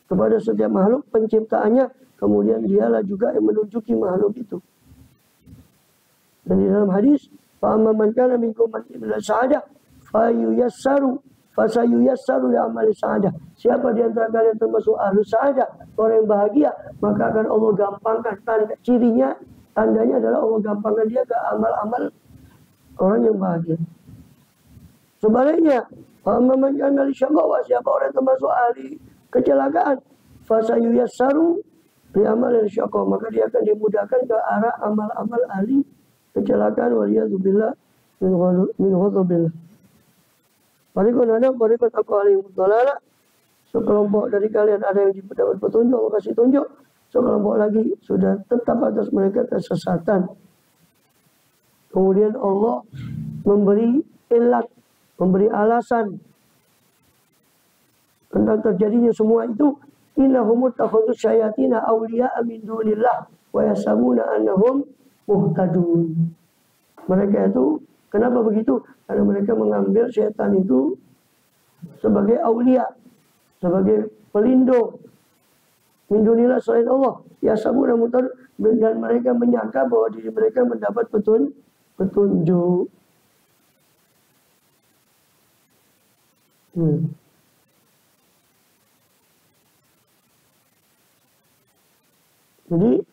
kepada setiap makhluk penciptaannya, kemudian dialah juga yang menunjuki makhluk itu. Dan di dalam hadis, fa amma man kana minkum man ila sa'adah fasayuyassaru li amali sa'adah. Siapa di antara kalian termasuk ahlu sa'adah, orang yang bahagia, maka akan Allah gampangkan. Tandanya adalah Allah gampangkan dia ke amal-amal orang yang bahagia. Sebaliknya, fa amma man kana li syaqawa, siapa orang yang termasuk ahli kecelakaan, fasayuyassaru li amali syaqawa, maka dia akan dimudahkan ke arah amal-amal ahli kecelakaan. Waliyadzubillah min ghadabillah. Barikun aku alim dolala. Sekelompok dari kalian ada yang dapat petunjuk, Allah kasih tunjuk. Sekelompok lagi sudah tetap atas mereka kesesatan. Kemudian Allah memberi ilat, memberi alasan tentang terjadinya semua itu. Innahum takhudhu syayatina awliya'a min dunillah wa yasamuna annahum muhtadun. Mereka itu kenapa begitu? Karena mereka mengambil setan itu sebagai aulia, sebagai pelindung min dunillah selain Allah. Yasamuna muhtadun, dan mereka menyangka bahwa diri mereka mendapat petunjuk. Jadi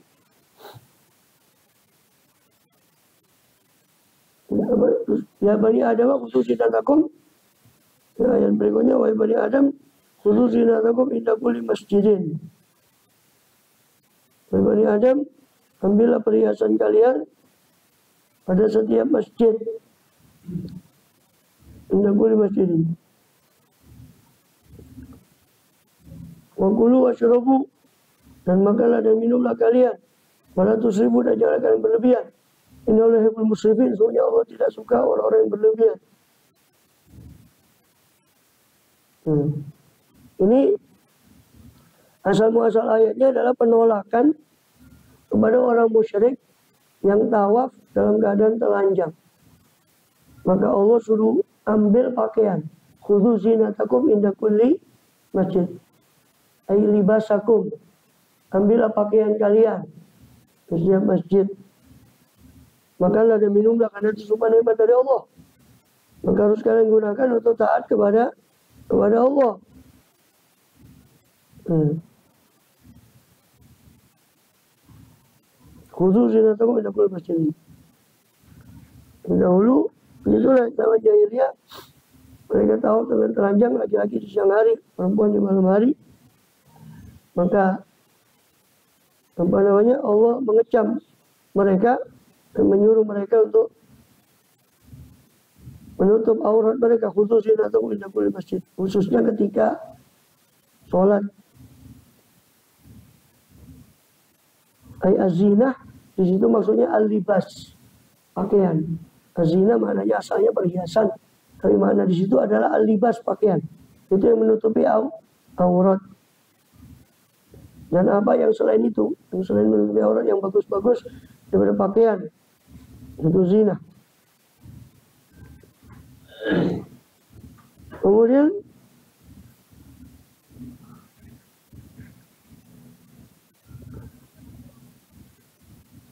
ya Bani Adam khusus zinatakum. Ayat berikutnya, wahai Bani Adam khusus zinatakum inda kulli masjidin. Wahai Bani Adam, ambillah perhiasan kalian pada setiap masjid. Inda kulli masjidin. Wa kulu washrabu, dan makanlah dan minumlah kalian. Wala tusrifu, dan jangan kalian berlebihan. Innallaha yuhibbul musrifin, sesungguhnya Allah tidak suka orang-orang yang berlebihan. Ini asal muasal ayatnya adalah penolakan kepada orang musyrik yang tawaf dalam keadaan telanjang. Maka Allah suruh ambil pakaian. Khudhu zinatakum inda kulli masjid. Ay libasakum. Ambillah pakaian kalian di setiap masjid. Makanlah dan minumlah karena itu semua nikmat dari Allah. Maka harus kalian gunakan untuk taat kepada Allah. Khusus zinatakum inda kulli masjid. Dahulu begitulah zaman jahiliyah. Mereka tahu dengan telanjang, laki-laki di siang hari, perempuan di malam hari. Maka Allah mengecam mereka dan menyuruh mereka untuk menutup aurat mereka, khususnya atau inda kulli masjid, khususnya ketika sholat. Az-zinah di situ maksudnya al-libas, pakaian. Az-zinah maknanya asalnya perhiasan, tapi makna di situ adalah al-libas, pakaian. Itu yang menutupi aurat. Dan apa yang selain itu, yang selain menutupi aurat yang bagus-bagus daripada pakaian, itu zina. Kemudian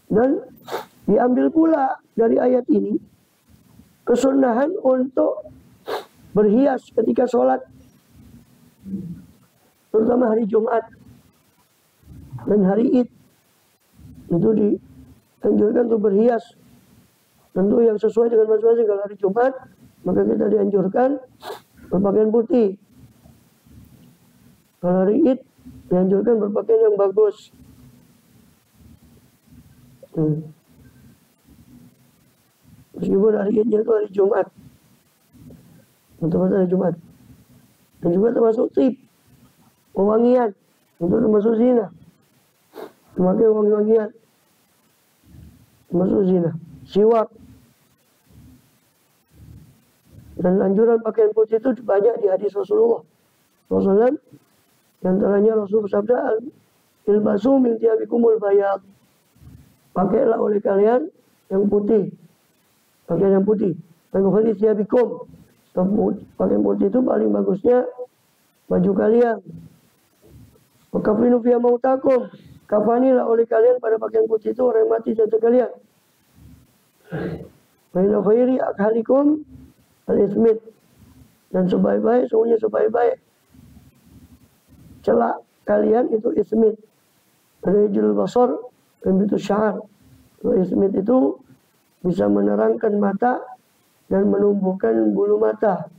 dan diambil pula dari ayat ini kesunahan untuk berhias ketika sholat, terutama hari Jumat dan hari Id. Itu dianjurkan untuk berhias. Tentu yang sesuai dengan masing-masing. Kalau hari Jumat, maka kita dianjurkan berpakaian putih. Kalau hari Id, dianjurkan berpakaian yang bagus. Meskipun hari Idnya itu hari Jumat. Betul-betul hari Jumat. Dan juga termasuk tip, pewangian. Itu termasuk zina. Memakai wangi-wangian termasuk zina. Siwak. Dan anjuran pakaian putih itu banyak di hadis Rasulullah SAW. Di antaranya Rasul bersabda, ilbasu min thiyabikumul bayad. Pakailah oleh kalian yang putih. Pakaian yang putih. Dan khali thiyabikum. Pakaian putih itu paling bagusnya baju kalian. Wakafinu fiha mautakum, kafanilah oleh kalian pada pakaian putih itu orang mati jantung kalian. Wa inna khairi akhalikum al-ismit, dan sebaik-baik, sungguhnya sebaik-baik celak kalian itu ismit. Rejul basar itu syar. Ismit itu bisa menerangkan mata dan menumbuhkan bulu mata.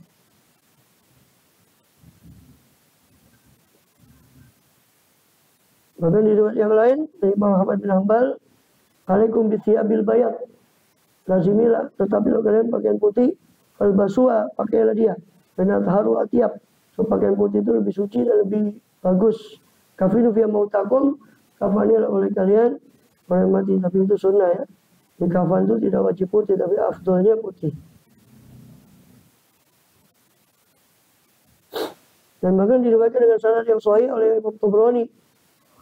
Bahkan di riwayat yang lain dari Imam Ahmad bin Hanbal, alaikum bithiyabil bayat, lazimilah tetapi kalian pakaian putih, albasua pakailah dia, dan atharu atiyab, so pakaian putih itu lebih suci dan lebih bagus. Kafinu fiha mautakum, kafanilah oleh kalian orang mati, tapi itu sunnah ya. Di kafan itu tidak wajib putih, tapi afdolnya putih. Dan bahkan diriwayatkan dengan sanad yang sahih oleh Imam Tabrani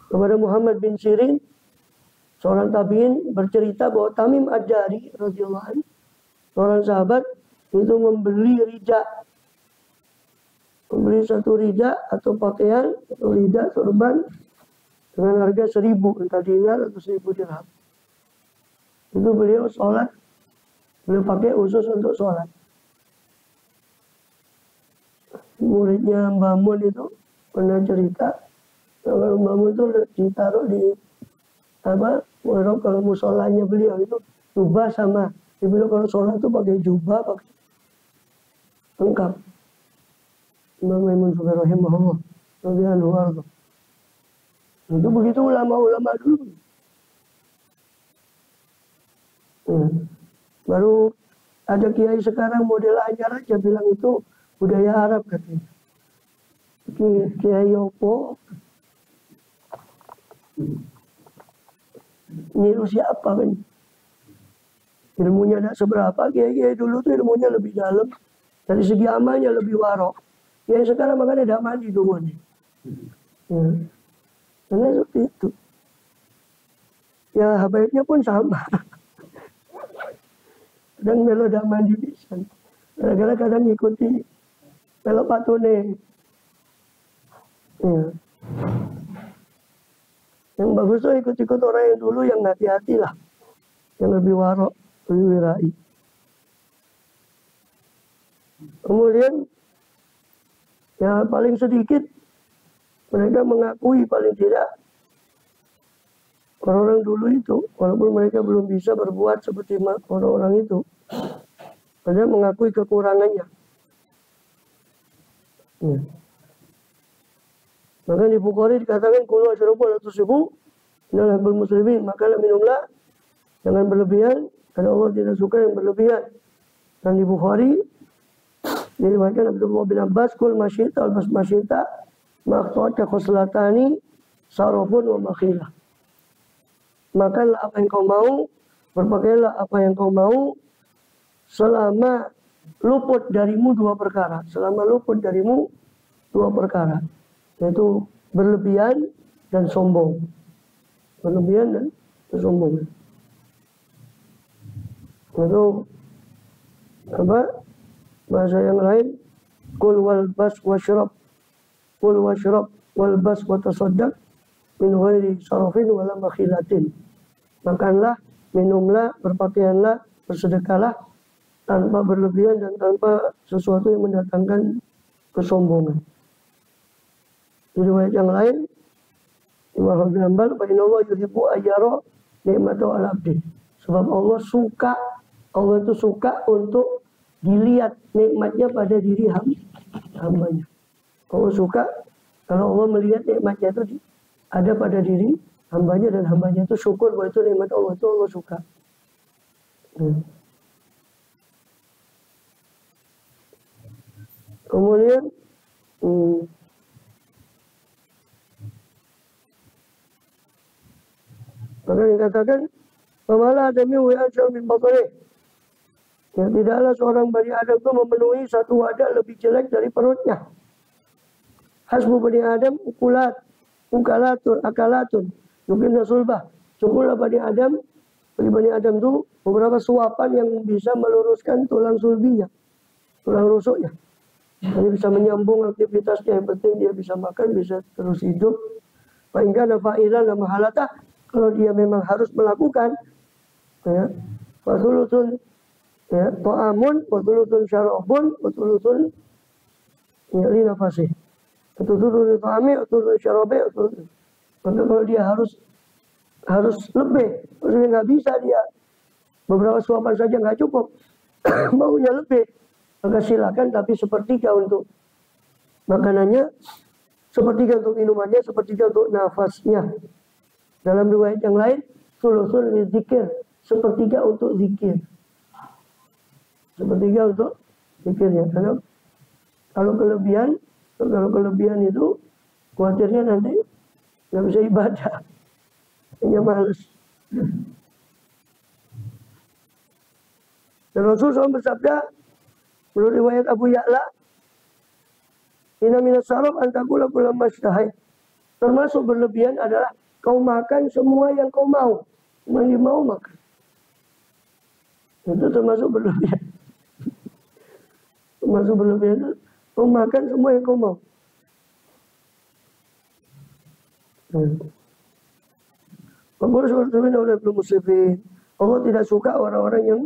kepada Muhammad bin Sirin, seorang tabi'in, bercerita bahwa Tamim Ad-Dari radhiyallahu anhu, seorang sahabat, itu membeli satu rida atau pakaian atau rida sorban dengan harga 1.000, entah dinar atau 1.000 dirham. Itu beliau sholat, beliau pakai khusus untuk sholat. Muridnya Mbah Mun itu pernah cerita, kalau Mbah Mun itu ditaruh di kalau musolanya beliau itu jubah sama. Dia bilang kalau sholat itu pakai jubah, pakai lengkap. Mbah Maimun Zubair rahimahullah radhiyallahu anhu. Itu begitu ulama-ulama dulu. Baru ada kiai sekarang model anyar aja bilang itu budaya Arab katanya. Kiai opo niru siapa kan? Ilmunya tidak seberapa. Kiai dulu tuh ilmunya lebih dalam, dari segi amalnya lebih warok. Kiai sekarang makanya tidak mandi dulu nih. Karena seperti itu. Ya habaibnya pun sama. Kadang melo tidak mandi bisa. Gara-gara kadang ngikuti melo patune. Ya. Yang bagus tuh ikut-ikut orang yang dulu yang hati-hati lah. Yang lebih warok, lebih wirai. Kemudian, ya paling sedikit, mereka mengakui paling tidak orang-orang dulu itu, walaupun mereka belum bisa berbuat seperti orang-orang itu, mereka mengakui kekurangannya. Ya. Maka di Bukhari dikatakan kulu asyrabu ala tusibu innal habbal muslimin, makalah minumlah jangan berlebihan karena Allah tidak suka yang berlebihan. Dan di Bukhari diriwayatkan Abdullah bin Abbas kul masyita albas masyita maqta'aka khuslatani sarafun wa makhilah. Makanlah apa yang kau mau, berpakailah apa yang kau mau selama luput darimu dua perkara. Selama luput darimu dua perkara, yaitu berlebihan dan sombong. Berlebihan dan sombong. Itu apa? Bahasa yang lain, kul wal bas wasyrab, kul wasyrab wal bas wa tasaddaq min ghairi sarafin wala makhilatin. Makanlah, minumlah, berpakaianlah, bersedekahlah tanpa berlebihan dan tanpa sesuatu yang mendatangkan kesombongan. Di riwayat yang lain, Imam Ahmad bin Hanbal, fa innallaha yuhibbu ayyara ni'matahu 'ala 'abdi. Sebab Allah itu suka untuk dilihat nikmatnya pada diri hambanya. Allah suka kalau Allah melihat nikmatnya itu ada pada diri hambanya dan hambanya itu syukur bahwa itu nikmat Allah, itu Allah suka. Kemudian maka dikatakan pemalah adami wa ajal min batni. Ya, tidaklah seorang Bani Adam itu memenuhi satu wadah lebih jelek dari perutnya. Hasbu Bani Adam akalatun yuqimna sulbah. Cukuplah bagi Bani Adam itu beberapa suapan yang bisa meluruskan tulang sulbinya. tulang rusuknya. Jadi bisa menyambung aktivitasnya, yang penting dia bisa makan, bisa terus hidup. Paling fa'ilan dan mahalata, kalau dia memang harus melakukan, ya, fatulutun, ya, ta'amun, fatulutun syarabun, fatulutun, ya, li nafasih. Fatulutun ta'ami, fatulutun syarabi, fatulutun. Maka kalau dia harus lebih, maksudnya nggak bisa dia beberapa suapan saja nggak cukup, maunya lebih, maka silakan, tapi sepertiga untuk makanannya, sepertiga untuk minumannya, sepertiga untuk nafasnya. Dalam riwayat yang lain, sulusul zikir, sepertiga untuk zikir, sepertiga untuk zikirnya. Karena kalau kelebihan itu khawatirnya nanti nggak bisa ibadah, hanya males. Dan Rasulullah SAW bersabda, menurut riwayat Abu Ya'la, inna minas sarab antakula kulam mashtahai. Termasuk berlebihan adalah kau makan semua yang kau mau. Cuma yang mau makan. Itu termasuk berlebihan. Termasuk berlebihan itu kau makan semua yang kau mau. Allah seperti oleh belum muslimin. Allah tidak suka orang-orang yang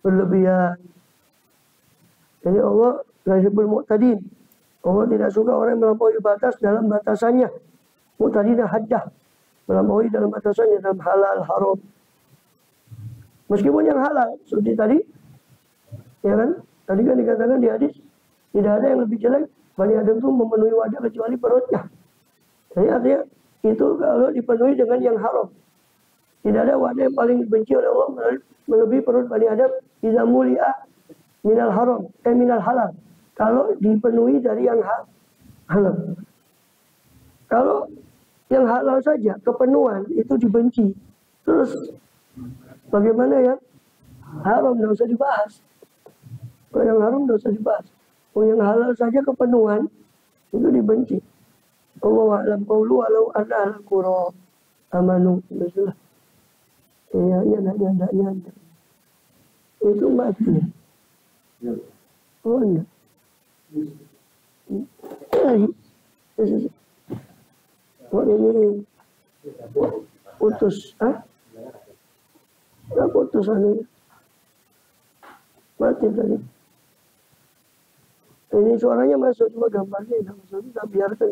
berlebihan. Jadi Allah la yuhibbul mu'tadin. Allah tidak suka orang yang melampaui batas dalam batasannya. Mu'tadina haddah, melampaui dalam batasannya dalam halal haram. Meskipun yang halal seperti tadi, ya kan? Tadi kan dikatakan di hadis, tidak ada yang lebih jelek Bani Adam itu memenuhi wadah kecuali perutnya. Jadi artinya itu kalau dipenuhi dengan yang haram. Tidak ada wadah yang paling dibenci oleh Allah melebihi perut Bani Adam. Iza mulia minal haram, minal halal. Kalau dipenuhi dari yang halal. Kalau yang halal saja, kepenuhan itu dibenci. Terus bagaimana yang haram, tidak usah dibahas. Kalau yang haram tidak usah dibahas. Kalau yang halal saja kepenuhan itu dibenci. Allah a'lam qawlu walau anna ahlal qura amanu. Bismillah. Ya, nyanda. Itu mati. Oh enggak. Oh ini putus, nggak putus anu, mati tadi. Ini suaranya masuk, cuma gambarnya nggak masuk, kita biarkan.